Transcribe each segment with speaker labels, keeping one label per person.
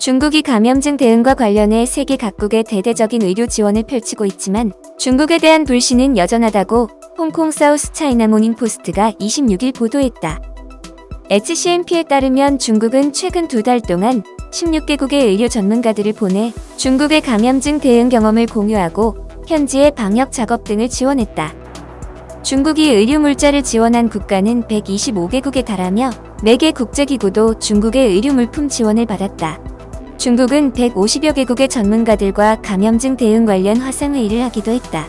Speaker 1: 중국이 감염증 대응과 관련해 세계 각국의 대대적인 의료 지원을 펼치고 있지만 중국에 대한 불신은 여전하다고 홍콩 사우스 차이나 모닝포스트가 26일 보도했다. HCMP에 따르면 중국은 최근 2달 동안 16개국의 의료 전문가들을 보내 중국의 감염증 대응 경험을 공유하고 현지의 방역 작업 등을 지원했다. 중국이 의료 물자를 지원한 국가는 125개국에 달하며 4개 국제기구도 중국의 의료 물품 지원을 받았다. 중국은 150여 개국의 전문가들과 감염증 대응 관련 화상회의를 하기도 했다.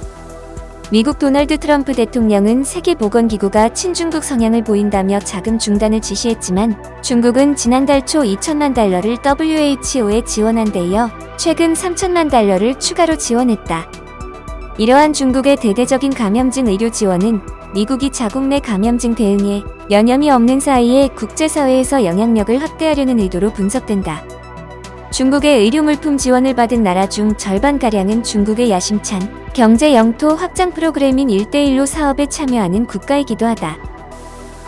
Speaker 1: 미국 도널드 트럼프 대통령은 세계보건기구가 친중국 성향을 보인다며 자금 중단을 지시했지만 중국은 지난달 초 2천만 달러를 WHO에 지원한 데 이어 최근 3천만 달러를 추가로 지원했다. 이러한 중국의 대대적인 감염증 의료 지원은 미국이 자국 내 감염증 대응에 여념이 없는 사이에 국제사회에서 영향력을 확대하려는 의도로 분석된다. 중국의 의료 물품 지원을 받은 나라 중 절반가량은 중국의 야심찬 경제 영토 확장 프로그램인 1대1로 사업에 참여하는 국가이기도 하다.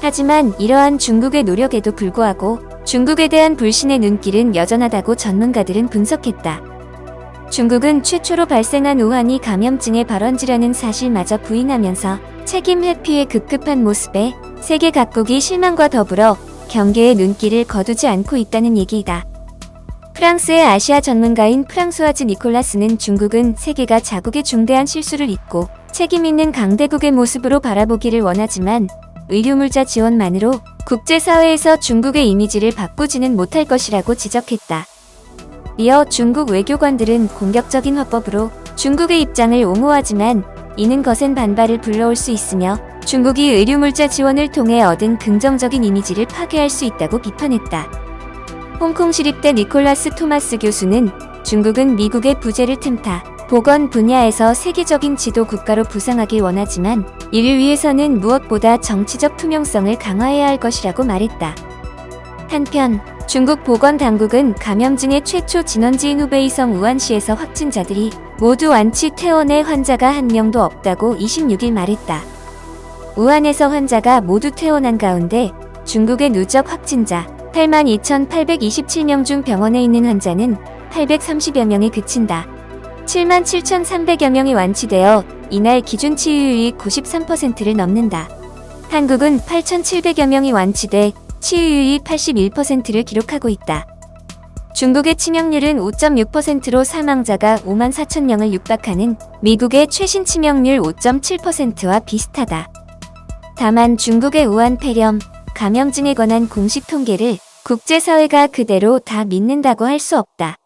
Speaker 1: 하지만 이러한 중국의 노력에도 불구하고 중국에 대한 불신의 눈길은 여전하다고 전문가들은 분석했다. 중국은 최초로 발생한 우한이 감염증의 발원지라는 사실마저 부인하면서 책임 회피에 급급한 모습에 세계 각국이 실망과 더불어 경계의 눈길을 거두지 않고 있다는 얘기이다. 프랑스의 아시아 전문가인 프랑수아즈 니콜라스는 중국은 세계가 자국의 중대한 실수를 잊고 책임 있는 강대국의 모습으로 바라보기를 원하지만 의료물자 지원만으로 국제사회에서 중국의 이미지를 바꾸지는 못할 것이라고 지적했다. 이어 중국 외교관들은 공격적인 화법으로 중국의 입장을 옹호하지만 이는 거센 반발을 불러올 수 있으며 중국이 의료물자 지원을 통해 얻은 긍정적인 이미지를 파괴할 수 있다고 비판했다. 홍콩 시립대 니콜라스 토마스 교수는 중국은 미국의 부재를 틈타 보건 분야에서 세계적인 지도 국가로 부상하길 원하지만 이를 위해서는 무엇보다 정치적 투명성을 강화해야 할 것이라고 말했다. 한편 중국 보건당국은 감염증의 최초 진원지인 후베이성 우한시에서 확진자들이 모두 완치 퇴원해 환자가 한 명도 없다고 26일 말했다. 우한에서 환자가 모두 퇴원한 가운데 중국의 누적 확진자 82,827명 중 병원에 있는 환자는 830여 명에 그친다. 77,300여 명이 완치되어 이날 기준 치유율이 93%를 넘는다. 한국은 8,700여 명이 완치돼 치유율이 81%를 기록하고 있다. 중국의 치명률은 5.6%로 사망자가 5만 4천 명을 육박하는 미국의 최신 치명률 5.7%와 비슷하다. 다만 중국의 우한 폐렴, 감염증에 관한 공식 통계를 국제사회가 그대로 다 믿는다고 할 수 없다.